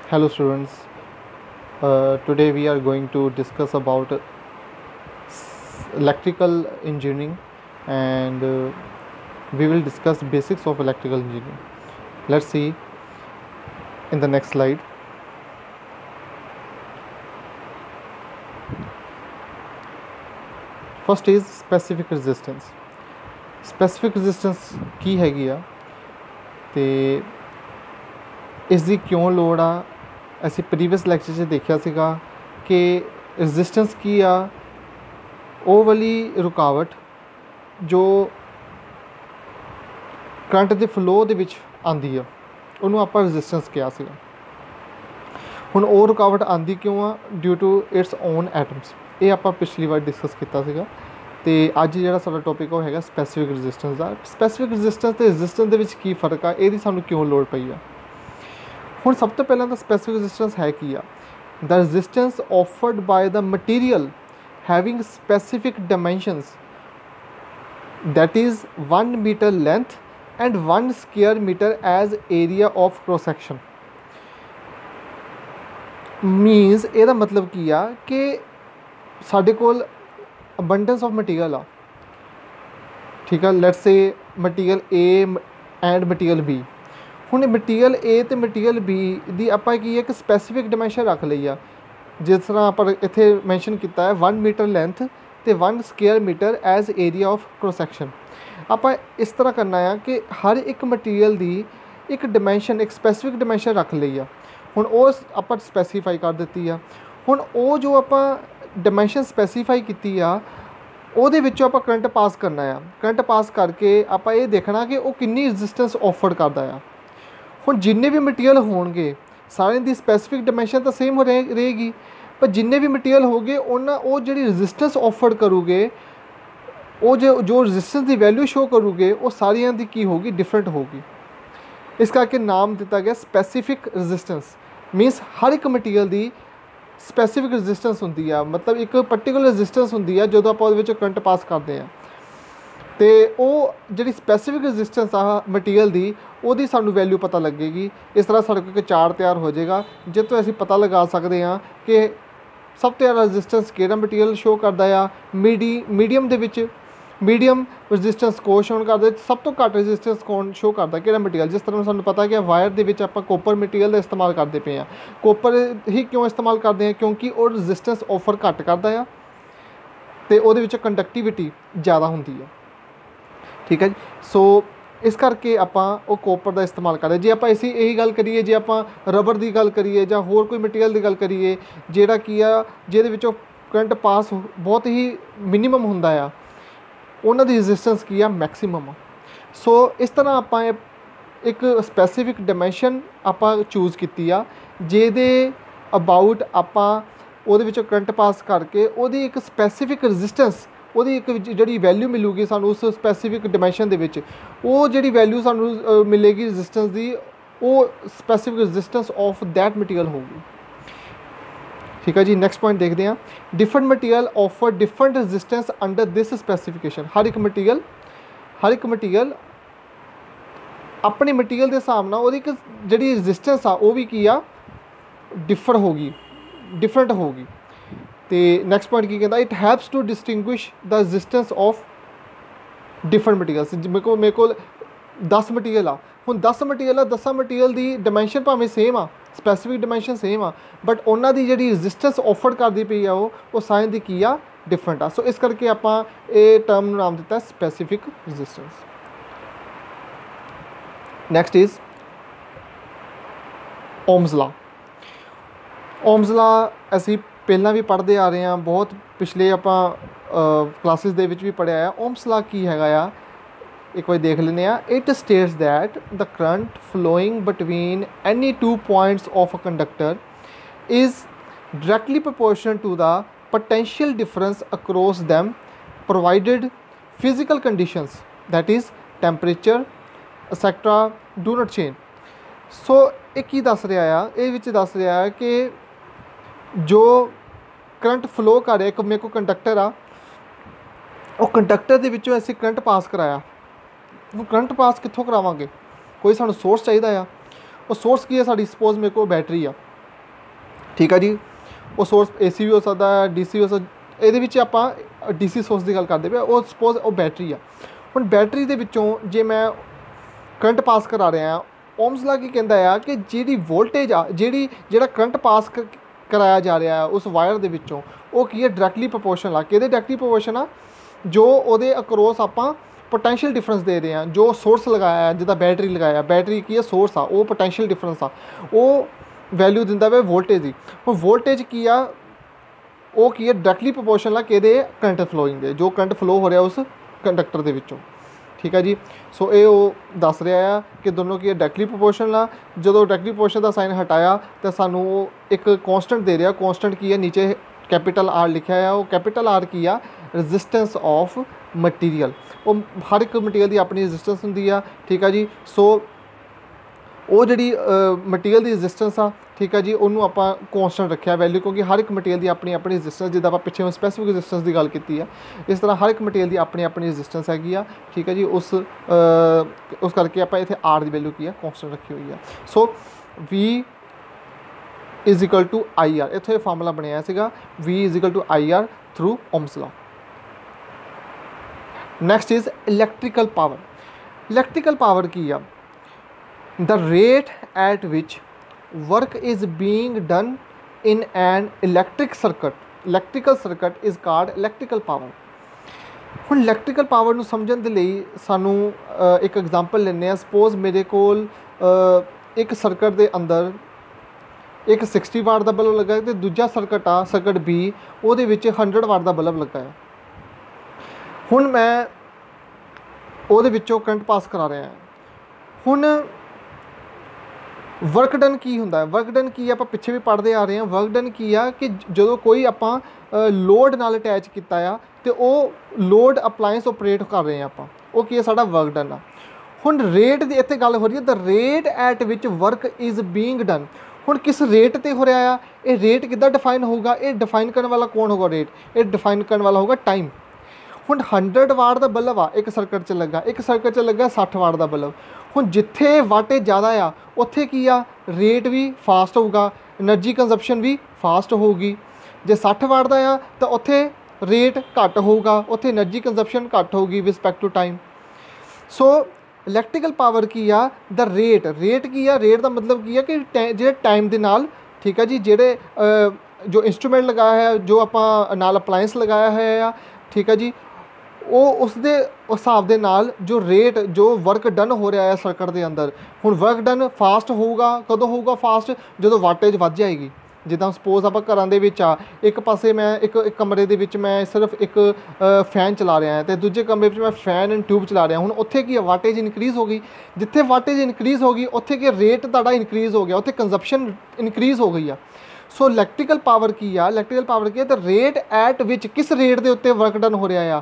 Hello students, today we are going to discuss about electrical engineering and we will discuss basics of electrical engineering. Let's see in the next slide. First is specific resistance. Specific resistance ਕੀ ਹੈਗੀ ਆ ਤੇ ਇਸ ਦੀ ਕਿਉਂ ਲੋੜ ਆ। ਅਸੀਂ previous lecture 'ਚ ਦੇਖਿਆ ਸੀਗਾ ਕਿ ਰੈਜ਼ਿਸਟੈਂਸ ਕੀ ਆ, ਉਹ ਵਾਲੀ ਰੁਕਾਵਟ ਜੋ ਕਰੰਟ ਦੇ ਫਲੋ ਦੇ ਵਿੱਚ ਆਉਂਦੀ ਆ ਉਹਨੂੰ ਆਪਾਂ ਰੈਜ਼ਿਸਟੈਂਸ ਕਿਹਾ ਸੀਗਾ। ਹੁਣ ਉਹ ਰੁਕਾਵਟ ਆਉਂਦੀ ਕਿਉਂ ਆ? Due to its own atoms. ਇਹ ਆਪਾਂ ਪਿਛਲੀ ਵਾਰ ਡਿਸਕਸ ਕੀਤਾ ਸੀਗਾ ਅਤੇ ਅੱਜ ਜਿਹੜਾ ਸਾਡਾ ਟੋਪਿਕ ਉਹ ਹੈਗਾ ਸਪੈਸੀਫਿਕ ਰੈਜ਼ਿਸਟੈਂਸ ਦਾ। ਸਪੈਸੀਫਿਕ ਰੈਜ਼ਿਸਟੈਂਸ ਅਤੇ ਰੈਜ਼ਿਸਟੈਂਸ ਦੇ ਵਿੱਚ ਕੀ ਫਰਕ ਆ, ਇਹਦੀ ਸਾਨੂੰ ਕਿਉਂ ਲੋੜ ਪਈ ਆ। ਹੁਣ ਸਭ ਤੋਂ ਪਹਿਲਾਂ ਤਾਂ ਸਪੈਸੀਫਿਕ ਰੈਜ਼ਿਸਟੈਂਸ ਹੈ ਕੀ ਆ? The resistance offered by the material having specific dimensions that is 1 meter length and 1 square meter as area of cross section means ਇਹਦਾ ਮਤਲਬ ਕੀ ਆ ਕਿ ਸਾਡੇ ਕੋਲ abundance of material ਆ, ਠੀਕ ਆ। Let's say material A and material B। ਹੁਣ ਮਟੀਰੀਅਲ A ਅਤੇ ਮਟੀਰੀਅਲ B ਦੀ ਆਪਾਂ ਕੀ ਹੈ ਕਿ ਸਪੈਸੀਫਿਕ ਡਾਇਮੈਂਸ਼ਨ ਰੱਖ ਲਈ ਆ। ਜਿਸ ਤਰ੍ਹਾਂ ਆਪਾਂ ਇੱਥੇ ਮੈਂਸ਼ਨ ਕੀਤਾ ਹੈ 1 ਮੀਟਰ ਲੈਂਥ ਅਤੇ 1 square metre as area of cross section. ਆਪਾਂ ਇਸ ਤਰ੍ਹਾਂ ਕਰਨਾ ਆ ਕਿ ਹਰ ਇੱਕ ਮਟੀਰੀਅਲ ਦੀ ਇੱਕ ਡਾਇਮੈਂਸ਼ਨ, ਇੱਕ ਸਪੈਸੀਫਿਕ ਡਾਇਮੈਂਸ਼ਨ ਰੱਖ ਲਈ ਆ। ਹੁਣ ਉਹ ਆਪਾਂ ਸਪੈਸੀਫਾਈ ਕਰ ਦਿੱਤੀ ਆ। ਹੁਣ ਉਹ ਜੋ ਆਪਾਂ ਡਾਇਮੈਂਸ਼ਨ ਸਪੈਸੀਫਾਈ ਕੀਤੀ ਆ ਉਹਦੇ ਵਿੱਚੋਂ ਆਪਾਂ ਕਰੰਟ ਪਾਸ ਕਰਨਾ ਆ। ਕਰੰਟ ਪਾਸ ਕਰਕੇ ਆਪਾਂ ਇਹ ਦੇਖਣਾ ਕਿ ਉਹ ਕਿੰਨੀ ਰੈਜ਼ਿਸਟੈਂਸ ਆਫਰ ਕਰਦਾ ਆ। ਹੁਣ ਜਿੰਨੇ ਵੀ ਮਟੀਰੀਅਲ ਹੋਣਗੇ ਸਾਰਿਆਂ ਦੀ ਸਪੈਸੀਫਿਕ ਡਾਇਮੈਂਸ਼ਨ ਤਾਂ ਸੇਮ ਰਹੇਗੀ, ਪਰ ਜਿੰਨੇ ਵੀ ਮਟੀਰੀਅਲ ਹੋਗੇ ਉਹ ਜਿਹੜੀ ਰੈਜ਼ਿਸਟੈਂਸ ਆਫਰ ਕਰੂਗੇ, ਉਹ ਜੋ ਰੈਜ਼ਿਸਟੈਂਸ ਦੀ ਵੈਲਿਊ ਸ਼ੋ ਕਰੂਗੇ ਉਹ ਸਾਰਿਆਂ ਦੀ ਕੀ ਹੋਊਗੀ? ਡਿਫਰੈਂਟ ਹੋਊਗੀ। ਇਸ ਕਰਕੇ ਨਾਮ ਦਿੱਤਾ ਗਿਆ ਸਪੈਸੀਫਿਕ ਰੈਜ਼ਿਸਟੈਂਸ। ਮੀਨਸ ਹਰ ਇੱਕ ਮਟੀਰੀਅਲ ਦੀ ਸਪੈਸੀਫਿਕ ਰੈਜ਼ਿਸਟੈਂਸ ਹੁੰਦੀ ਆ, ਮਤਲਬ ਇੱਕ ਪਰਟੀਕੂਲਰ ਰੈਜ਼ਿਸਟੈਂਸ ਹੁੰਦੀ ਆ ਜਦੋਂ ਆਪਾਂ ਉਹਦੇ ਵਿੱਚੋਂ ਕਰੰਟ ਪਾਸ ਕਰਦੇ ਹਾਂ। ਅਤੇ ਉਹ ਜਿਹੜੀ ਸਪੈਸੀਫਿਕ ਰੈਜ਼ਿਸਟੈਂਸ ਆ ਮਟੀਰੀਅਲ ਦੀ, ਉਹਦੀ ਸਾਨੂੰ ਵੈਲਿਊ ਪਤਾ ਲੱਗੇਗੀ। ਇਸ ਤਰ੍ਹਾਂ ਸਾਡੇ ਕੋਲ ਇੱਕ ਚਾਰਟ ਤਿਆਰ ਹੋ ਜਾਏਗਾ ਜਿਸ ਤੋਂ ਅਸੀਂ ਪਤਾ ਲਗਾ ਸਕਦੇ ਹਾਂ ਕਿ ਸਭ ਤੋਂ ਜ਼ਿਆਦਾ ਰੈਜ਼ਿਸਟੈਂਸ ਕਿਹੜਾ ਮਟੀਰੀਅਲ ਸ਼ੋ ਕਰਦਾ ਆ। ਮੀਡੀਅਮ ਦੇ ਵਿੱਚ ਮੀਡੀਅਮ ਰੈਜ਼ਿਸਟੈਂਸ ਕੌਣ ਸ਼ੋ ਕਰਦਾ, ਸਭ ਤੋਂ ਘੱਟ ਰੈਜ਼ਿਸਟੈਂਸ ਕੌਣ ਸ਼ੋ ਕਰਦਾ, ਕਿਹੜਾ ਮਟੀਰੀਅਲ। ਜਿਸ ਤਰ੍ਹਾਂ ਸਾਨੂੰ ਪਤਾ ਕਿ ਵਾਇਰ ਦੇ ਵਿੱਚ ਆਪਾਂ ਕੋਪਰ ਮਟੀਰੀਅਲ ਦਾ ਇਸਤੇਮਾਲ ਕਰਦੇ ਪਏ ਹਾਂ। ਕੋਪਰ ਹੀ ਕਿਉਂ ਇਸਤੇਮਾਲ ਕਰਦੇ ਹਾਂ? ਕਿਉਂਕਿ ਉਹ ਰੈਜ਼ਿਸਟੈਂਸ ਆਫਰ ਘੱਟ ਕਰਦਾ ਆ ਅਤੇ ਉਹਦੇ ਵਿੱਚ ਕੰਡਕਟੀਵਿਟੀ ਜ਼ਿਆਦਾ ਹੁੰਦੀ ਆ, ਠੀਕ ਹੈ ਜੀ। ਸੋ ਇਸ ਕਰਕੇ ਆਪਾਂ ਉਹ ਕੋਪਰ ਦਾ ਇਸਤੇਮਾਲ ਕਰਦੇ। ਜੇ ਆਪਾਂ ਇਹੀ ਗੱਲ ਕਰੀਏ, ਜੇ ਆਪਾਂ ਰਬੜ ਦੀ ਗੱਲ ਕਰੀਏ ਜਾਂ ਹੋਰ ਕੋਈ ਮਟੀਰੀਅਲ ਦੀ ਗੱਲ ਕਰੀਏ ਜਿਹੜਾ ਕੀ ਆ ਜਿਹਦੇ ਵਿੱਚੋਂ ਕਰੰਟ ਪਾਸ ਬਹੁਤ ਹੀ ਮਿਨੀਮਮ ਹੁੰਦਾ ਆ, ਉਹਨਾਂ ਦੀ ਰੈਜ਼ਿਸਟੈਂਸ ਕੀ ਆ? ਮੈਕਸੀਮਮ। ਸੋ ਇਸ ਤਰ੍ਹਾਂ ਆਪਾਂ ਇੱਕ ਸਪੈਸੀਫਿਕ ਡਾਇਮੈਂਸ਼ਨ ਆਪਾਂ ਚੂਜ਼ ਕੀਤੀ ਆ ਜਿਹਦੇ ਅਬਾਊਟ ਆਪਾਂ ਉਹਦੇ ਵਿੱਚੋਂ ਕਰੰਟ ਪਾਸ ਕਰਕੇ ਉਹਦੀ ਇੱਕ ਸਪੈਸੀਫਿਕ ਰੈਜ਼ਿਸਟੈਂਸ, ਉਹਦੀ ਇੱਕ ਜਿਹੜੀ ਵੈਲਿਊ ਮਿਲੂਗੀ ਸਾਨੂੰ ਉਸ ਸਪੈਸੀਫਿਕ ਡਾਇਮੈਂਸ਼ਨ ਦੇ ਵਿੱਚ, ਉਹ ਜਿਹੜੀ ਵੈਲਿਊ ਸਾਨੂੰ ਮਿਲੇਗੀ ਰੈਜ਼ਿਸਟੈਂਸ ਦੀ, ਉਹ specific resistance of that material ਹੋਊਗੀ, ਠੀਕ ਹੈ ਜੀ। ਨੈਕਸਟ ਪੁਆਇੰਟ ਦੇਖਦੇ ਹਾਂ। Different material offer different resistance under this specification. ਹਰ ਇੱਕ ਮਟੀਰੀਅਲ ਆਪਣੇ ਮਟੀਰੀਅਲ ਦੇ ਹਿਸਾਬ ਨਾਲ ਉਹਦੀ ਇੱਕ ਜਿਹੜੀ ਰੈਜ਼ਿਸਟੈਂਸ ਆ ਉਹ ਵੀ ਕੀ ਆ? ਡਿਫਰੈਂਟ ਹੋਊਗੀ। ਅਤੇ ਨੈਕਸਟ ਪੁਆਇੰਟ ਕੀ ਕਹਿੰਦਾ? It helps to distinguish the resistance of different materials. ਮੇਰੇ ਕੋਲ 10 ਮਟੀਰੀਅਲ ਆ। ਹੁਣ 10 ਮਟੀਰੀਅਲ ਆ, 10 ਮਟੀਰੀਅਲ ਦੀ ਡਾਇਮੈਂਸ਼ਨ ਭਾਵੇਂ ਸੇਮ ਆ, ਸਪੈਸੀਫਿਕ ਡਾਇਮੈਂਸ਼ਨ ਸੇਮ ਆ, ਬਟ ਉਹਨਾਂ ਦੀ ਜਿਹੜੀ ਰੈਜ਼ਿਸਟੈਂਸ ਆਫਰ ਕਰਦੀ ਪਈ ਆ ਉਹ ਸਾਰਿਆਂ ਦੀ ਕੀ ਆ? ਡਿਫਰੈਂਟ ਆ। ਸੋ ਇਸ ਕਰਕੇ ਆਪਾਂ ਇਹ ਟਰਮ ਨੂੰ ਨਾਮ ਦਿੱਤਾ specific resistance. Next is Ohm's ਲਾ। ਓਮਸ ਲਾ ਅਸੀਂ ਪਹਿਲਾਂ ਵੀ ਪੜ੍ਹਦੇ ਆ ਰਹੇ ਹਾਂ, ਬਹੁਤ ਪਿਛਲੇ ਆਪਾਂ ਕਲਾਸਿਸ ਦੇ ਵਿੱਚ ਵੀ ਪੜ੍ਹਿਆ ਆ। ਓਮਸ ਲਾ ਕੀ ਹੈਗਾ ਆ, ਇੱਕ ਵਾਰ ਦੇਖ ਲੈਂਦੇ ਹਾਂ। It states that the current flowing between any 2 points of a conductor is directly proportional to the potential difference across them provided physical conditions that is temperature etc do not change। ਸੋ ਇਹ ਕੀ ਦੱਸ ਰਿਹਾ ਆ? ਇਹ ਵਿੱਚ ਦੱਸ ਰਿਹਾ ਹੈ ਕਿ ਜੋ ਕਰੰਟ ਫਲੋ ਕਰ ਰਿਹਾ, ਇੱਕ ਮੇਰੇ ਕੋਲ ਕੰਡਕਟਰ ਆ, ਉਹ ਕੰਡਕਟਰ ਦੇ ਵਿੱਚੋਂ ਅਸੀਂ ਕਰੰਟ ਪਾਸ ਕਰਾਇਆ। ਉਹ ਕਰੰਟ ਪਾਸ ਕਿੱਥੋਂ ਕਰਾਵਾਂਗੇ? ਕੋਈ ਸਾਨੂੰ ਸੋਰਸ ਚਾਹੀਦਾ ਆ। ਉਹ ਸੋਰਸ ਕੀ ਹੈ? ਸਾਡੀ ਸਪੋਜ਼ ਮੇਰੇ ਕੋਲ ਬੈਟਰੀ ਆ, ठीक है जी। वो सोर्स AC भी हो सकता है, DC हो सकता। ਇਹਦੇ ਵਿੱਚ ਆਪਾਂ DC ਸੋਰਸ ਦੀ ਗੱਲ ਕਰਦੇ ਪਏ। ਉਹ ਸਪੋਜ਼ ਉਹ ਬੈਟਰੀ ਆ। ਹੁਣ ਬੈਟਰੀ ਦੇ ਵਿੱਚੋਂ ਜੇ ਮੈਂ ਕਰੰਟ ਪਾਸ ਕਰਾ ਰਿਹਾ, ਓਮਸ ਲਾ ਕੀ ਕਹਿੰਦਾ ਆ ਕਿ ਜਿਹੜੀ ਵੋਲਟੇਜ ਆ, ਜਿਹੜਾ ਕਰੰਟ ਪਾਸ ਕਰਾਇਆ ਜਾ ਰਿਹਾ ਉਸ ਵਾਇਰ ਦੇ ਵਿੱਚੋਂ, ਉਹ ਕੀ ਹੈ, ਡਾਇਰੈਕਟਲੀ ਪ੍ਰੋਪੋਰਸ਼ਨਲ ਆ। ਕਿਹਦੇ ਡਾਇਰੈਕਟਲੀ ਪ੍ਰੋਪੋਰਸ਼ਨ ਆ? ਜੋ ਉਹਦੇ ਅਕਰੋਸ ਆਪਾਂ पोटेंशियल डिफरेंस दे रहे हैं, जो सोर्स लगाया है, जिदा बैटरी लगाया, बैटरी की है सोर्स आ, वो पोटेंशियल डिफरेंस आ, वो वैल्यू दिंदा वे वोल्टेज की। हुण वोल्टेज की आ, वो की है डायरैक्टली प्रोपोर्शनल आ किहदे करंट फ्लोइंग दे, जो करंट फ्लो हो रहा उस कंडक्टर दे विचों। ठीक है जी। सो ये दस रहा है कि दोनों की डायरैक्टली प्रोपोर्शनल आ। जो डायरैक्टली प्रोपोर्शनल का साइन हटाया तो सानू एक कॉन्सटेंट दे रहा। कॉन्सटेंट की है, नीचे कैपिटल R लिखा है, वो कैपिटल R की आ रजिस्टेंस ऑफ मटीरियल। वो हर एक मटीरियल की अपनी रजिस्टेंस होंगी आ। ठीक है जी। सो वो जी मटीरियल की रजिस्टेंस आ, ठीक है जी, उन्होंने आप कॉन्सटेंट रखा वैल्यू, क्योंकि हर एक मटीरियल की अपनी अपनी रजिस्टेंस, जिदा आप पिछले स्पैसीफिक रजिस्टेंस की गल की है, इस तरह हर एक मटीरियल की अपनी अपनी रजिस्टेंस हैगी आ। ठीक है जी। उस करके आप इतने R की वैल्यू की है कॉन्सटेंट रखी हुई है। So V is equal to IR, इतने फार्मूला बनाया सीगा, V is equal to IR through Ohm's law. Next is electrical power. Electrical power की आ, the rate at which work is being done in an electric circuit, electrical circuit is called electrical power. हुण electrical power नूं समझण दे लई सानू एक example लैंदे आ। Suppose मेरे कोल एक सर्किट दे अंदर एक 60 वाट का बल्ब लगा है, तो दूजा सर्किट आ सर्किट B, ਉਹਦੇ ਵਿੱਚ 100 वाट का बल्ब लगा है। ਹੁਣ मैं ਉਹਦੇ ਵਿੱਚੋਂ करंट पास करा रहा। ਹੁਣ वर्क डन की ਹੁੰਦਾ ਹੈ? वर्क डन की ਆਪਾਂ ਪਿੱਛੇ ਵੀ ਪੜ੍ਹਦੇ ਆ ਰਹੇ ਹਾਂ। वर्क डन ਕੀ ਆ ਕਿ ਜਦੋਂ ਕੋਈ ਆਪਾਂ ਲੋਡ ਨਾਲ ਅਟੈਚ ਕੀਤਾ ਆ ਤੇ ਉਹ ਲੋਡ ਅਪਲਾਈਐਂਸ ਆਪਰੇਟ ਕਰ ਰਹੇ ਆ ਆਪਾਂ, ਉਹ ਕੀ ਹੈ ਸਾਡਾ वर्क डन ਆ। ਹੁਣ ਰੇਟ ਦੀ ਇੱਥੇ ਗੱਲ ਹੋ ਰਹੀ ਹੈ, the rate at which work is being done. ਹੁਣ किस रेट ਤੇ ਹੋ ਰਿਹਾ ਆ? ਇਹ रेट किद्दां डिफाइन होगा? ਇਹ डिफाइन करने वाला कौन होगा? रेट ਇਹ डिफाइन करने वाला होगा टाइम। ਹੁਣ 100 वाट का बल्ब आ एक सर्किट च लगा, एक सर्किट च लगा 60 वाट का बल्ब। ਹੁਣ जिथे वाटेज ज़्यादा आ उत्थे की आ, रेट भी फास्ट होगा, एनर्जी कंजप्शन भी फास्ट होगी। जे 60 वाट का आ तो उत्थे रेट घट होगा, उत्थे एनर्जी कंजप्शन घट होगी respect to time. So electrical power की आ, द रेट, रेट की आ, रेट का मतलब की है कि जो टाइम के नाल, ठीक है जी, जेडे जो इंस्ट्रूमेंट लगाया है, जो आपां नाल अप्लायंस लगाया है, ठीक है जी, वो उसके हिसाब के नाल जो रेट, जो वर्क डन हो रहा है सर्किट के अंदर। हुण वर्क डन फास्ट होगा, कदों होगा फास्ट? जो वाटेज वध जाएगी। जिदा सपोज आप घरों के विच आ, एक पासे मैं एक कमरे के विच मैं सिर्फ एक फैन चला रहा तो दूजे कमरे में मैं फैन एंड ट्यूब चला रहा। हुण उत्थे की वाटेज इनक्रीज़ हो गई, जिथे वाटेज इनक्रीज़ हो गई उत्थे की रेट तुहाडा इनक्रीज़ हो गया, उत्थे कंजप्शन इनक्रीज़ हो गई आ। सो इलैक्ट्रिकल पावर की आ, इलैक्ट्रिकल पावर की है द रेट एट विच, किस रेट के उत्ते वर्क डन हो रहा आ,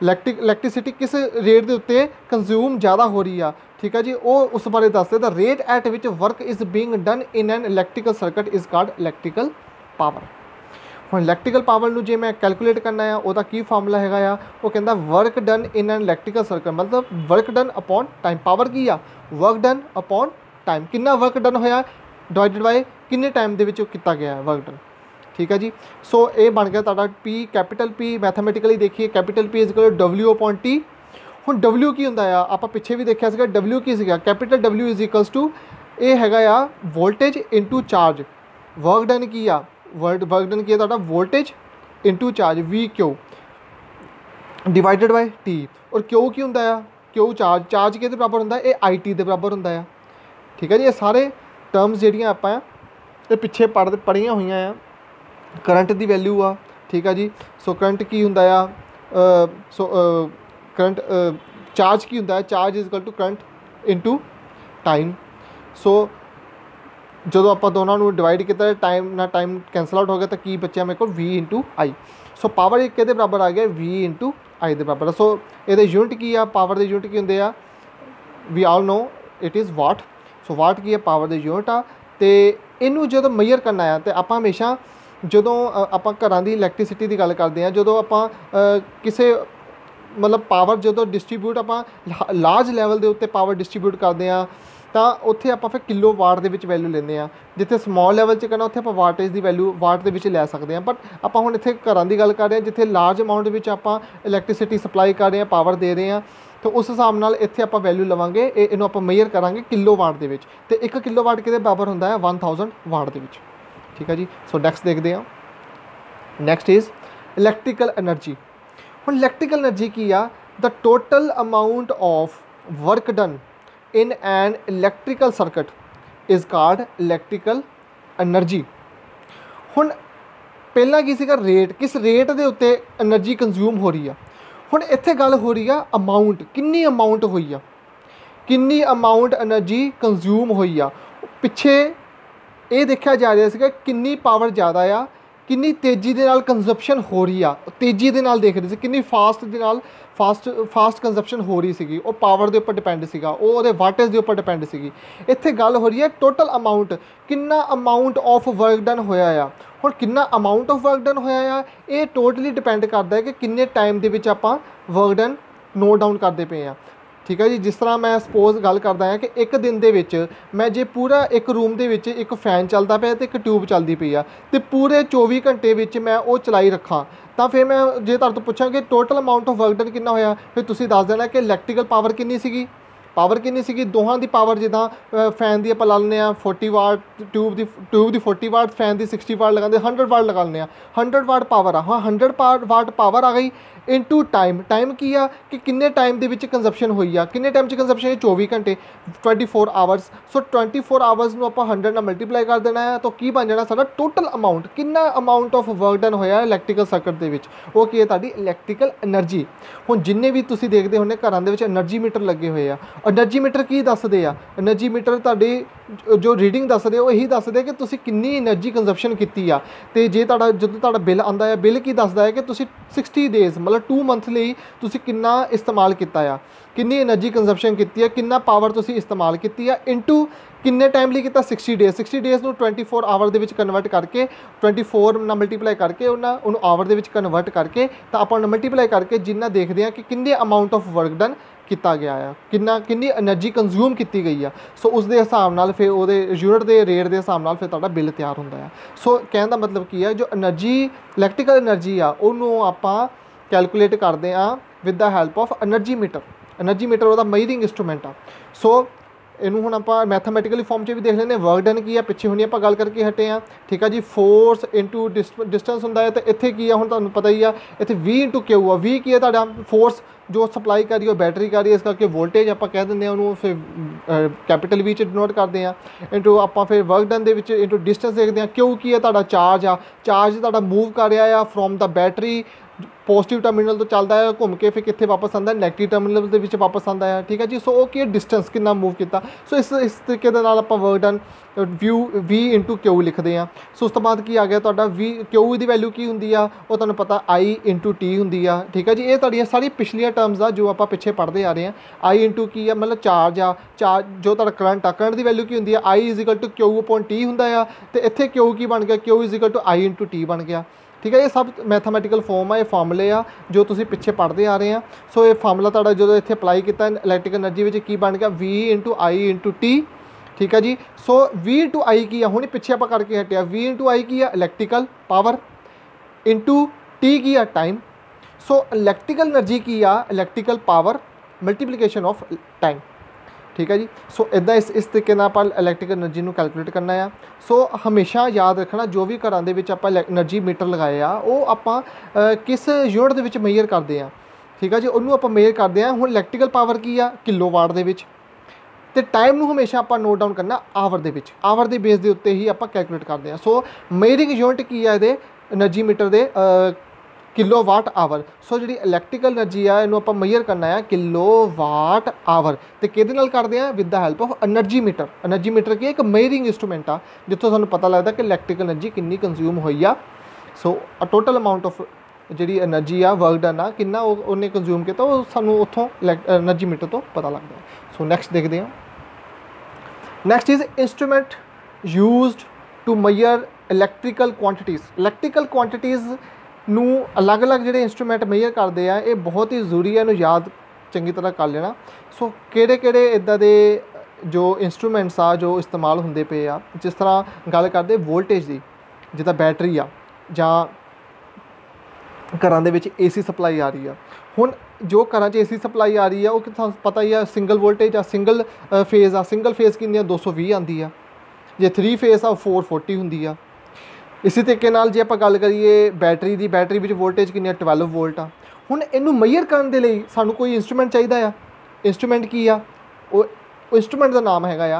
इलैक्ट्रिसिटी किस रेट के उत्ते कंज्यूम ज़्यादा हो रही है। ठीक है जी, वो उस बारे दसदे the rate at which work is being done in an electrical circuit is called electrical power. हुण इलैक्ट्रिकल पावर नूं जे मैं कैलकुलेट करना है, उहदा की फार्मूला हैगा आ, वो कहंदा work done in an electrical circuit, मतलब work done upon time. Power की आ? Work done upon time. कितना वर्क डन होया डिवाइडेड बाय किन्ने टाइम दे विच कीता गया वर्क डन। ठीक है जी। सो ये बन गया तुहाडा P, कैपिटल P मैथमेटिकली देखिए, capital P is equal to W upon T। हुण W की हुंदा आ, आपां पिछे भी देखिया सीगा, W की सीगा, capital W is equals to ये हैगा आ voltage into charge. Work done की आ, वर्क डन की तुहाडा voltage into charge V Q divided by T। और Q की हुंदा आ? Q चार्ज, चार्ज किहदे बराबर हुंदा? ये IT दे बराबर हुंदा आ। ठीक है जी। ये सारे टर्म्स जिहड़ियां आपां ये पिछे पढ़ियां होईयां आ। करंट की वैल्यू आ, ठीक है जी। सो करंट की हुंदा आ, करंट चार्ज की हुंदा है, charge is equal to current into time. So जो आप दोनों को डिवाइड किया टाइम ना टाइम कैंसल आउट हो गया तो की बचा मेरे को V इंटू आई। सो पावर एक के बराबर आ गया V इंटू आई के बराबर। सो ये यूनिट की आ, पावर के यूनिट की होंगे आ, we all know it is watt. So watt की है पावर के यूनिट आ। तो इनू जो मेजर करना है तो आप हमेशा ਜਦੋਂ ਆਪਾਂ ਘਰਾਂ ਦੀ ਇਲੈਕਟ੍ਰਿਸਿਟੀ ਦੀ ਗੱਲ ਕਰਦੇ ਹਾਂ, ਜਦੋਂ ਆਪਾਂ ਕਿਸੇ ਮਤਲਬ ਪਾਵਰ ਜਦੋਂ ਡਿਸਟ੍ਰੀਬਿਊਟ ਆਪਾਂ ਲਾਰਜ ਲੈਵਲ ਦੇ ਉੱਤੇ ਪਾਵਰ ਡਿਸਟ੍ਰੀਬਿਊਟ ਕਰਦੇ ਹਾਂ ਤਾਂ ਉੱਥੇ ਆਪਾਂ ਫਿਰ ਕਿਲੋ ਵਾਟ ਦੇ ਵਿੱਚ ਵੈਲਿਊ ਲੈਂਦੇ ਹਾਂ। ਜਿੱਥੇ ਸਮੋਲ ਲੈਵਲ 'ਚ ਕਰਨਾ ਉੱਥੇ ਆਪਾਂ ਵਾਟੇਜ ਦੀ ਵੈਲਿਊ ਵਾਟ ਦੇ ਵਿੱਚ ਲੈ ਸਕਦੇ ਹਾਂ। ਬਟ ਆਪਾਂ ਹੁਣ ਇੱਥੇ ਘਰਾਂ ਦੀ ਗੱਲ ਕਰ ਰਹੇ ਹਾਂ ਜਿੱਥੇ ਲਾਰਜ ਅਮਾਊਂਟ ਵਿੱਚ ਆਪਾਂ ਇਲੈਕਟ੍ਰੀਸਿਟੀ ਸਪਲਾਈ ਕਰ ਰਹੇ ਹਾਂ, ਪਾਵਰ ਦੇ ਰਹੇ ਹਾਂ, ਤਾਂ ਉਸ ਹਿਸਾਬ ਨਾਲ ਇੱਥੇ ਆਪਾਂ ਵੈਲਿਊ ਲਵਾਂਗੇ। ਇਹਨੂੰ ਆਪਾਂ ਮੇਜਰ ਕਰਾਂਗੇ ਕਿਲੋ ਵਾਟ ਦੇ ਵਿੱਚ, ਅਤੇ 1 ਕਿਲੋ ਵਾਟ ਕਿਹਦੇ ਬਰਾਬਰ ਹੁੰਦਾ ਹੈ 1000 ਵਾਟ ਦੇ ਵਿੱਚ। ਠੀਕ ਹੈ ਜੀ। ਸੋ ਨੈਕਸਟ ਦੇਖਦੇ ਹਾਂ। Next is electrical energy. ਹੁਣ ਇਲੈਕਟ੍ਰੀਕਲ ਐਨਰਜੀ ਕੀ ਆ? The total amount of work done in an electrical circuit is called electrical energy। ਹੁਣ ਪਹਿਲਾਂ ਕੀ ਸੀਗਾ? ਰੇਟ, ਕਿਸ ਰੇਟ ਦੇ ਉੱਤੇ એનર્ਜੀ ਕੰਜ਼ਿਊਮ ਹੋ ਰਹੀ ਆ। ਹੁਣ ਇੱਥੇ ਗੱਲ ਹੋ ਰਹੀ ਆ ਅਮਾਊਂਟ, ਕਿੰਨੀ ਅਮਾਊਂਟ ਹੋਈ ਆ, ਕਿੰਨੀ ਅਮਾਊਂਟ એનર્ਜੀ ਕੰਜ਼ਿਊਮ ਹੋਈ ਆ। ਪਿੱਛੇ ਇਹ ਦੇਖਿਆ ਜਾ ਰਿਹਾ ਸੀਗਾ ਕਿੰਨੀ ਪਾਵਰ ਜ਼ਿਆਦਾ ਆ, ਕਿੰਨੀ ਤੇਜ਼ੀ ਦੇ ਨਾਲ ਕੰਜ਼ਪਸ਼ਨ ਹੋ ਰਹੀ ਆ, ਤੇਜ਼ੀ ਦੇ ਨਾਲ ਦੇਖ ਰਹੇ ਸੀ ਕਿੰਨੀ ਫਾਸਟ ਦੇ ਨਾਲ ਫਾਸਟ ਕੰਜ਼ਪਸ਼ਨ ਹੋ ਰਹੀ ਸੀਗੀ। ਉਹ ਪਾਵਰ ਦੇ ਉੱਪਰ ਡਿਪੈਂਡ ਸੀਗਾ, ਉਹ ਉਹਦੇ ਵਾਟੇਜ ਦੇ ਉੱਪਰ ਡਿਪੈਂਡ ਸੀਗੀ। ਇੱਥੇ ਗੱਲ ਹੋ ਰਹੀ ਹੈ ਟੋਟਲ ਅਮਾਊਂਟ, ਕਿੰਨਾ ਅਮਾਊਂਟ ਆਫ ਵਰਕ ਡਨ ਹੋਇਆ ਆ। ਹੁਣ ਕਿੰਨਾ ਅਮਾਊਂਟ ਆਫ ਵਰਕ ਡਨ ਹੋਇਆ ਆ, ਇਹ ਟੋਟਲੀ ਡਿਪੈਂਡ ਕਰਦਾ ਹੈ ਕਿ ਕਿੰਨੇ ਟਾਈਮ ਦੇ ਵਿੱਚ ਆਪਾਂ ਵਰਕ ਡਨ ਨੋਟ ਡਾਊਨ ਕਰਦੇ ਪਏ ਹਾਂ। ਠੀਕ ਹੈ ਜੀ। ਜਿਸ ਤਰ੍ਹਾਂ ਮੈਂ ਸਪੋਜ਼ ਗੱਲ ਕਰਦਾ ਹਾਂ ਕਿ ਇੱਕ ਦਿਨ ਦੇ ਵਿੱਚ ਮੈਂ ਜੇ ਪੂਰਾ ਇੱਕ ਰੂਮ ਦੇ ਵਿੱਚ ਇੱਕ ਫੈਨ ਚੱਲਦਾ ਪਿਆ ਅਤੇ ਇੱਕ ਟਿਊਬ ਚੱਲਦੀ ਪਈ ਆ, ਅਤੇ ਪੂਰੇ 24 ਘੰਟੇ ਵਿੱਚ ਮੈਂ ਉਹ ਚਲਾਈ ਰੱਖਾਂ, ਤਾਂ ਫਿਰ ਮੈਂ ਜੇ ਤੁਹਾਡੇ ਤੋਂ ਪੁੱਛਾਂ ਕਿ total amount of work done ਕਿੰਨਾ ਹੋਇਆ, ਫਿਰ ਤੁਸੀਂ ਦੱਸ ਦੇਣਾ ਕਿ ਇਲੈਕਟ੍ਰੀਕਲ ਪਾਵਰ ਕਿੰਨੀ ਸੀਗੀ। ਦੋਹਾਂ ਦੀ ਪਾਵਰ, ਜਿੱਦਾਂ ਫੈਨ ਦੀ ਆਪਾਂ ਲਾ ਲੈਂਦੇ ਹਾਂ 40 ਵਾਟ, ਟਿਊਬ ਦੀ 40 ਵਾਟ, ਫੈਨ ਦੀ 60 ਵਾਟ ਲਗਾਉਂਦੇ, 100 ਵਾਟ ਲਗਾ ਲੈਂਦੇ ਹਾਂ। 100 ਵਾਟ ਪਾਵਰ ਆ, ਹਾਂ 100 ਵਾਟ ਪਾਵਰ ਆ ਗਈ ਇਨਟੂ ਟਾਈਮ ਕੀ ਆ ਕਿ ਕਿੰਨੇ ਟਾਈਮ ਦੇ ਵਿੱਚ ਕੰਜ਼ਪਸ਼ਨ ਹੋਈ ਆ, ਕਿੰਨੇ ਟਾਈਮ 'ਚ ਕੰਜ਼ਪਸ਼ਨ ਹੈ 24 ਘੰਟੇ, 24 ਆਵਰਸ। ਸੋ 24 ਆਵਰਸ ਨੂੰ ਆਪਾਂ 100 ਨਾਲ ਮਲਟੀਪਲਾਈ ਕਰ ਦੇਣਾ ਹੈ, ਤਾਂ ਕੀ ਬਣ ਜਾਣਾ ਸਾਡਾ ਟੋਟਲ ਅਮਾਊਂਟ, ਕਿੰਨਾ ਅਮਾਊਂਟ ਆਫ ਵਰਕ ਡਨ ਹੋਇਆ ਇਲੈਕਟ੍ਰੀਕਲ ਸਰਕਟ ਦੇ ਵਿੱਚ, ਉਹ ਕੀ ਹੈ ਤੁਹਾਡੀ ਇਲੈਕਟ੍ਰੀਕਲ ਐਨਰਜੀ। ਹੁਣ ਜਿੰਨੇ ਵੀ ਤੁਸੀਂ ਦੇਖਦੇ ਹੁੰਦੇ ਘਰਾਂ ਦੇ ਵਿੱਚ ਐਨਰਜੀ ਮੀਟਰ ਲੱਗੇ ਹੋਏ ਆ, ਐਨਰਜੀ ਮੀਟਰ ਕੀ ਦੱਸਦੇ ਆ? ਐਨਰਜੀ ਮੀਟਰ ਤੁਹਾਡੀ ਜੋ ਰੀਡਿੰਗ ਦੱਸਦੇ ਉਹ ਇਹੀ ਦੱਸਦੇ ਕਿ ਤੁਸੀਂ ਕਿੰਨੀ ਐਨਰਜੀ ਕੰਜ਼ਪਸ਼ਨ ਕੀਤੀ ਆ। ਅਤੇ ਜੇ ਜਦੋਂ ਤੁਹਾਡਾ ਬਿੱਲ ਆਉਂਦਾ ਹੈ, ਬਿੱਲ ਕੀ ਦੱਸਦਾ ਹੈ ਕਿ ਤੁਸੀਂ 60 ਡੇਜ਼ ਮਤਲਬ 2 ਮੰਥ ਲਈ ਤੁਸੀਂ ਕਿੰਨਾ ਇਸਤੇਮਾਲ ਕੀਤਾ ਆ, ਕਿੰਨੀ ਐਨਰਜੀ ਕੰਜ਼ਪਸ਼ਨ ਕੀਤੀ ਹੈ, ਕਿੰਨਾ ਪਾਵਰ ਤੁਸੀਂ ਇਸਤੇਮਾਲ ਕੀਤੀ ਆ, ਇਨਟੂ ਕਿੰਨੇ ਟਾਈਮ ਲਈ ਕੀਤਾ 60 ਡੇਜ਼। 60 ਡੇਜ਼ ਨੂੰ 24 ਆਵਰ ਦੇ ਵਿੱਚ ਕਨਵਰਟ ਕਰਕੇ, 24 ਨਾਲ ਮਲਟੀਪਲਾਈ ਕਰਕੇ ਉਹਨੂੰ ਆਵਰ ਦੇ ਵਿੱਚ ਕਨਵਰਟ ਕਰਕੇ, ਤਾਂ ਆਪਾਂ ਉਹਨੂੰ ਮਲਟੀਪਲਾਈ ਕਰਕੇ ਜਿੰਨਾ ਦੇਖਦੇ ਹਾਂ ਕਿ ਕਿੰਨੇ ਅਮਾਊਂਟ ਆਫ ਵਰਕ ਡਨ ਕੀਤਾ ਗਿਆ ਆ, ਕਿੰਨੀ ਐਨਰਜੀ ਕੰਜ਼ਿਊਮ ਕੀਤੀ ਗਈ ਆ। ਸੋ ਉਸ ਦੇ ਹਿਸਾਬ ਨਾਲ ਫਿਰ ਉਹਦੇ ਯੂਨਿਟ ਦੇ ਰੇਟ ਦੇ ਹਿਸਾਬ ਨਾਲ ਫਿਰ ਤੁਹਾਡਾ ਬਿੱਲ ਤਿਆਰ ਹੁੰਦਾ ਆ। ਸੋ ਕਹਿਣ ਦਾ ਮਤਲਬ ਕੀ ਹੈ, ਜੋ ਐਨਰਜੀ ਇਲੈਕਟ੍ਰੀਕਲ ਐਨਰਜੀ ਆ ਉਹਨੂੰ ਆਪਾਂ ਕੈਲਕੂਲੇਟ ਕਰਦੇ ਹਾਂ with the help of energy meter. Energy meter ਉਹਦਾ ਮੇਜਰਿੰਗ ਇੰਸਟਰੂਮੈਂਟ ਆ। ਸੋ ਇਹਨੂੰ ਹੁਣ ਆਪਾਂ ਮੈਥਮੈਟੀਕਲੀ ਫਾਰਮ 'ਚ ਵੀ ਦੇਖ ਲੈਂਦੇ। ਵਰਕ ਡਨ ਕੀ ਆ, ਪਿੱਛੇ ਹੁਣੀ ਆਪਾਂ ਗੱਲ ਕਰਕੇ ਹਟੇ ਹਾਂ। ਠੀਕ ਆ ਜੀ। ਫੋਰਸ ਇਨਟੂ ਡਿਸਟੈਂਸ ਹੁੰਦਾ ਹੈ, ਅਤੇ ਇੱਥੇ ਕੀ ਆ ਹੁਣ ਤੁਹਾਨੂੰ ਪਤਾ ਹੀ ਆ, ਇੱਥੇ V ਇਨਟੂ Q ਆ। V ਕੀ ਹੈ ਤੁਹਾਡਾ ਫੋਰਸ ਜੋ ਸਪਲਾਈ ਕਰ ਰਹੀ ਉਹ ਬੈਟਰੀ ਕਰ ਰਹੀ ਹੈ, ਇਸ ਕਰਕੇ ਵੋਲਟੇਜ ਆਪਾਂ ਕਹਿ ਦਿੰਦੇ ਹਾਂ ਉਹਨੂੰ, ਫਿਰ ਕੈਪੀਟਲ V 'ਚ ਡਿਨੋਟ ਕਰਦੇ ਹਾਂ। ਇਨਟੂ ਆਪਾਂ ਫਿਰ ਵਰਕ ਡਨ ਦੇ ਵਿੱਚ ਇਨਟੂ ਡਿਸਟੈਂਸ ਦੇਖਦੇ ਹਾਂ। Q ਕੀ ਹੈ ਤੁਹਾਡਾ ਚਾਰਜ ਆ, ਚਾਰਜ ਤੁਹਾਡਾ ਮੂਵ ਕਰ ਰਿਹਾ ਆ from the battery, positive terminal ਤੋਂ ਚੱਲਦਾ ਹੈ ਘੁੰਮ ਕੇ ਫਿਰ ਕਿੱਥੇ ਵਾਪਸ ਆਉਂਦਾ, ਨੈਗੇਟਿਵ ਟਰਮੀਨਲ ਦੇ ਵਿੱਚ ਵਾਪਸ ਆਉਂਦਾ ਹੈ। ਠੀਕ ਹੈ ਜੀ। ਸੋ ਉਹ ਕੀ ਹੈ ਡਿਸਟੈਂਸ, ਕਿੰਨਾ ਮੂਵ ਕੀਤਾ। ਸੋ ਇਸ ਤਰੀਕੇ ਦੇ ਨਾਲ ਆਪਾਂ work done V into Q ਲਿਖਦੇ ਹਾਂ। ਸੋ ਉਸ ਤੋਂ ਬਾਅਦ ਕੀ ਆ ਗਿਆ ਤੁਹਾਡਾ Q ਦੀ ਵੈਲਿਊ ਕੀ ਹੁੰਦੀ ਆ, ਉਹ ਤੁਹਾਨੂੰ ਪਤਾ I ਇਨਟੂ T ਹੁੰਦੀ ਆ। ਠੀਕ ਹੈ ਜੀ। ਇਹ ਤੁਹਾਡੀਆਂ ਸਾਰੀ ਪਿਛਲੀਆਂ ਟਰਮਸ ਆ ਜੋ ਆਪਾਂ ਪਿੱਛੇ ਪੜ੍ਹਦੇ ਆ ਰਹੇ ਹਾਂ। I ਇਨਟੂ ਕੀ ਆ, ਮਤਲਬ ਚਾਰਜ ਆ, ਜੋ ਤੁਹਾਡਾ ਕਰੰਟ ਆ, ਕਰੰਟ ਦੀ ਵੈਲਿਊ ਕੀ ਹੁੰਦੀ ਆ, I is equal to Q upon T ਹੁੰਦਾ ਆ। ਅਤੇ ਇੱਥੇ Q ਕੀ ਬਣ ਗਿਆ, Q is equal to I into T ਬਣ ਗਿਆ। ਠੀਕ ਹੈ। ਇਹ ਸਭ ਮੈਥਮੈਟੀਕਲ ਫਾਰਮ ਆ, ਇਹ ਫਾਰਮੂਲੇ ਆ ਜੋ ਤੁਸੀਂ ਪਿੱਛੇ ਪੜ੍ਹਦੇ ਆ ਰਹੇ ਆ। ਸੋ ਇਹ ਫਾਰਮੂਲਾ ਤੁਹਾਡਾ ਜਦੋਂ ਇੱਥੇ ਅਪਲਾਈ ਕੀਤਾ ਇਲੈਕਟ੍ਰੀਕਲ ਐਨਰਜੀ ਵਿੱਚ ਕੀ ਬਣ ਗਿਆ, V into I into T। ਠੀਕ ਹੈ ਜੀ। ਸੋ V ਇਨਟੂ I ਕੀ ਆ, ਹੁਣ ਪਿੱਛੇ ਆਪਾਂ ਕਰਕੇ ਹਟਿਆ। V ਇਨਟੂ I ਕੀ ਆ, ਇਲੈਕਟ੍ਰੀਕਲ ਪਾਵਰ, ਇਨਟੂ T ਕੀ ਆ, ਟਾਈਮ। ਸੋ ਇਲੈਕਟ੍ਰੀਕਲ ਐਨਰਜੀ ਕੀ ਆ, electrical power multiplication of time. ਠੀਕ ਹੈ ਜੀ। ਸੋ ਇੱਦਾਂ ਇਸ ਤਰੀਕੇ ਨਾਲ ਆਪਾਂ ਇਲੈਕਟ੍ਰੀਕਲ ਐਨਰਜੀ ਨੂੰ ਕੈਲਕੂਲੇਟ ਕਰਨਾ ਆ। ਸੋ ਹਮੇਸ਼ਾ ਯਾਦ ਰੱਖਣਾ ਜੋ ਵੀ ਘਰਾਂ ਦੇ ਵਿੱਚ ਆਪਾਂ ਐਨਰਜੀ ਮੀਟਰ ਲਗਾਏ ਆ ਉਹ ਆਪਾਂ ਕਿਸ ਯੂਨਿਟ ਦੇ ਵਿੱਚ ਮੇਜਰ ਕਰਦੇ ਆ। ਠੀਕ ਹੈ ਜੀ। ਉਹਨੂੰ ਆਪਾਂ ਮੇਜਰ ਕਰਦੇ ਆ। ਹੁਣ ਇਲੈਕਟ੍ਰੀਕਲ ਪਾਵਰ ਕੀ ਆ, ਕਿਲੋ ਵਾਟ ਦੇ ਵਿੱਚ, ਅਤੇ ਟਾਈਮ ਨੂੰ ਹਮੇਸ਼ਾ ਆਪਾਂ ਨੋਟ ਡਾਊਨ ਕਰਨਾ ਆਵਰ ਦੇ ਵਿੱਚ। ਆਵਰ ਦੇ ਬੇਸ ਦੇ ਉੱਤੇ ਹੀ ਆਪਾਂ ਕੈਲਕੂਲੇਟ ਕਰਦੇ ਹਾਂ। ਸੋ ਮੇਜਰਿੰਗ ਯੂਨਿਟ ਕੀ ਆ ਇਹਦੇ ਐਨਰਜੀ ਮੀਟਰ ਦੇ, ਕਿਲੋ ਵਾਟ ਆਵਰ। ਸੋ ਜਿਹੜੀ ਇਲੈਕਟ੍ਰੀਕਲ ਐਨਰਜੀ ਆ ਇਹਨੂੰ ਆਪਾਂ ਮੇਜਰ ਕਰਨਾ ਆ ਕਿਲੋ ਵਾਟ ਆਵਰ, ਅਤੇ ਕਿਹਦੇ ਨਾਲ ਕਰਦੇ ਆ, with the help of energy meter. Energy meter ਕੀ ਇੱਕ ਮੇਜਰਿੰਗ ਇੰਸਟਰੂਮੈਂਟ ਆ ਜਿੱਥੋਂ ਸਾਨੂੰ ਪਤਾ ਲੱਗਦਾ ਕਿ ਇਲੈਕਟ੍ਰੀਕਲ ਐਨਰਜੀ ਕਿੰਨੀ ਕੰਜ਼ਿਊਮ ਹੋਈ ਆ। ਸੋ ਟੋਟਲ ਅਮਾਊਂਟ ਆਫ ਜਿਹੜੀ ਐਨਰਜੀ ਆ ਵਰਕ ਡਨ ਆ ਕਿੰਨਾ ਉਹਨੇ ਕੰਜ਼ਿਊਮ ਕੀਤਾ, ਉਹ ਸਾਨੂੰ ਉੱਥੋਂ ਐਨਰਜੀ ਮੀਟਰ ਤੋਂ ਪਤਾ ਲੱਗਦਾ। ਸੋ ਨੈਕਸਟ ਦੇਖਦੇ ਹਾਂ। Next is instrument used to measure electrical quantities. Electrical quantities ਨੂੰ ਅਲੱਗ-ਅਲੱਗ ਜਿਹੜੇ ਇੰਸਟਰੂਮੈਂਟ ਮੇਜਰ ਕਰਦੇ ਆ, ਇਹ ਬਹੁਤ ਹੀ ਜ਼ਰੂਰੀ ਹੈ, ਇਹਨੂੰ ਯਾਦ ਚੰਗੀ ਤਰ੍ਹਾਂ ਕਰ ਲੈਣਾ। ਸੋ ਕਿਹੜੇ ਇੱਦਾਂ ਦੇ जो इंस्ट्रूमेंट्स आ जो इस्तेमाल होंदे पे आ, जिस तरह गल करते वोल्टेज की, जिद्दां बैटरी आ जां घरां दे विच AC सप्लाई आ रही है। हुण जो घरां च AC सप्लाई आ रही है वो तुहानूं पता ही है सिंगल वोल्टेज आ, सिंगल फेज़ आ। सिंगल फेज़ किन्नी आ 220 आती है, जे 3 फेज़ आ 440 हुंदी आ। इसी तरीके नाल जे आपां गल करिए बैटरी दी, बैटरी विच वोल्टेज किन्नी आ 12 वोल्ट आ। हुण इहनूं मेजर करन दे लई सानूं कोई इंस्ट्रूमेंट चाहीदा आ। इंस्ट्रूमेंट की आ, ਉਹ इंस्ट्रूमेंट ਦਾ ਨਾਮ ਹੈਗਾ ਆ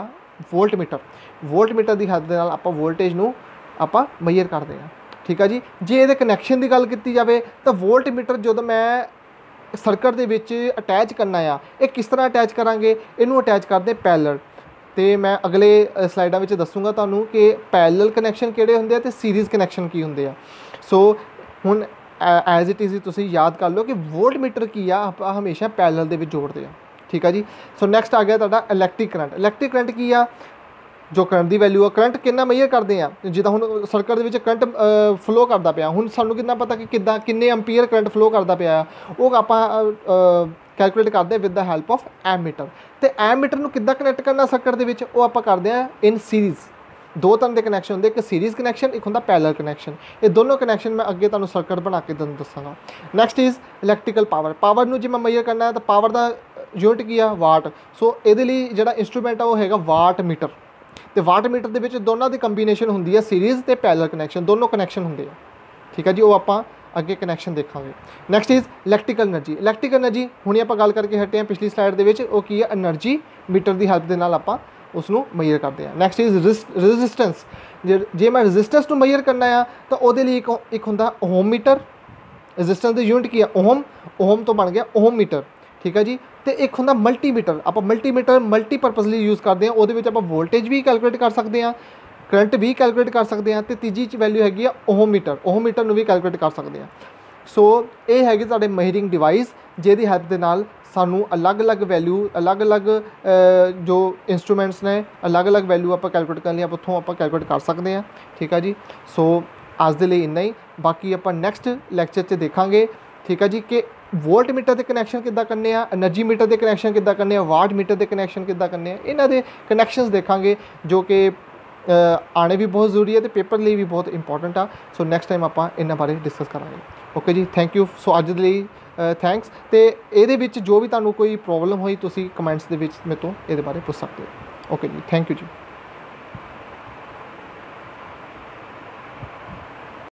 ਵੋਲਟਮੀਟਰ। ਵੋਲਟਮੀਟਰ ਦੀ ਹੈਲਪ ਦੇ ਨਾਲ ਆਪਾਂ ਵੋਲਟੇਜ ਨੂੰ ਆਪਾਂ ਮੇਜਰ ਕਰਦੇ ਹਾਂ, ਠੀਕ ਆ ਜੀ। ਜੇ ਇਹਦੇ ਕਨੈਕਸ਼ਨ ਦੀ ਗੱਲ ਕੀਤੀ ਜਾਵੇ ਤਾਂ ਵੋਲਟਮੀਟਰ ਜਦੋਂ ਮੈਂ ਸਰਕਟ ਦੇ ਵਿੱਚ ਅਟੈਚ ਕਰਨਾ ਆ, ਇਹ ਕਿਸ ਤਰ੍ਹਾਂ ਅਟੈਚ ਕਰਾਂਗੇ, ਇਹਨੂੰ ਅਟੈਚ ਕਰਦੇ ਪੈਰਲਲ। ਤੇ ਮੈਂ ਅਗਲੇ ਸਲਾਈਡਾਂ ਵਿੱਚ ਦੱਸੂਗਾ ਤੁਹਾਨੂੰ ਕਿ ਪੈਰਲਲ ਕਨੈਕਸ਼ਨ ਕਿਹੜੇ ਹੁੰਦੇ ਆ ਤੇ ਸੀਰੀਜ਼ ਕਨੈਕਸ਼ਨ ਕੀ ਹੁੰਦੇ ਆ। ਸੋ ਹੁਣ ਐਜ਼ ਇਟ ਇਜ਼ ਤੁਸੀਂ ਯਾਦ ਕਰ ਲਓ ਕਿ ਵੋਲਟਮੀਟਰ ਕੀ ਆ, ਆਪਾਂ ਹਮੇਸ਼ਾ ਪੈਰਲਲ ਦੇ ਵਿੱਚ ਜੋੜਦੇ ਆ, ठीक है जी। सो नैक्सट आ गया तुहाडा इलैक्ट्रिक करंट। इलैक्ट्रिक करंट की आ, जो करंट की वैल्यू आ, करंट कितना मेजर करते हैं। जिद्दां हुण सर्किट दे विच करंट फ्लो करता पिया, हुण सानूं कितना पता कि किद्दां किन्ने एम्पीयर करंट फ्लो करता पिया, वो आपां कैलकुलेट करते with the help of ammeter. तो एमीटर नूं किद्दां कनैक्ट करना सर्किट दे विच, वो आपां करदे आ इन सीरीज़। दो तरह के कनैक्शन होंगे, एक सीरीज़ कनैक्शन, एक होंदा पैरलल कनैक्शन। ये दोनों कनैक्शन मैं अगे तुहानूं सर्किट बना के दसांगा। Next is electrical power. Power नूं जे मैं मेजर करना है तो पावर का यूनिट की आ वाट। सो ये जोड़ा इंस्ट्रूमेंट है वो है वाट मीटर। तो वाट मीटर के विच दोनों की कंबीनेशन होंदी है सीरीज़ ते पैरलल कनैक्शन, दोनों कनैक्शन होंगे, ठीक है जी। वो आपां अगे कनैक्शन देखांगे। Next is electrical energy. Electrical energy हुणे आपां गल करके हटे हैं पिछली स्लाइड दे विच, वो की है एनर्जी मीटर की हेल्प दे नाल आपां उसनूं मेजर करते हैं। Next is resistance. जे मैं रेजिस्टेंस नूं मेजर करना है तो वो एक होंदा ओम मीटर। रेजिस्टेंस की यूनिट की है ओम, ओम तो बन गया ओम मीटर, ठीक है जी। तो एक होंदा मल्टीमीटर। आप मल्टीमीटर मल्टीपर्पजली यूज़ करते हैं, वो आप वोल्टेज भी कैलकुलेट कर सकते हैं, करंट भी कैलकुलेट कर सकते हैं। तो तीजी वैल्यू हैगी ओम मीटर, ओम मीटर भी कैलकुलेट कर सकते हैं। सो ये हैगी तुहाडे मेजरिंग डिवाइस, जिहदी हैल्प दे नाल सानू अलग अलग वैल्यू, अलग अलग जो इंस्ट्रूमेंट्स ने अलग अलग वैल्यू आप कैलकुलेट करनी, आप उत्थों आप कैलकुलेट कर सकते हैं, ठीक है जी। सो अज दे लई इन्ना ही, बाकी आप नैक्सट लैक्चर च देखांगे, ठीक है जी, कि वोल्ट मीटर के कनैक्शन किद्दां करने आ, एनर्जी मीटर के कनैक्शन किद्दां करने आ, वाट मीटर के कनैक्शन किद्दां करने आ, इन्हां दे कनैक्शनस देखांगे जो कि आने भी बहुत जरूरी है तो पेपर लिए भी बहुत इंपॉर्टेंट आ। सो नैक्सट टाइम आपां इन्हां बारे डिस्कस करांगे। ओके जी, थैंक यू। सो अज दे लई थैंक्स। तो ये जो भी तुहानूं कोई प्रॉब्लम होई तुसीं कमेंट्स दे विच मेरे तो ये बारे पूछ सकते हो। ओके जी, थैंक यू जी।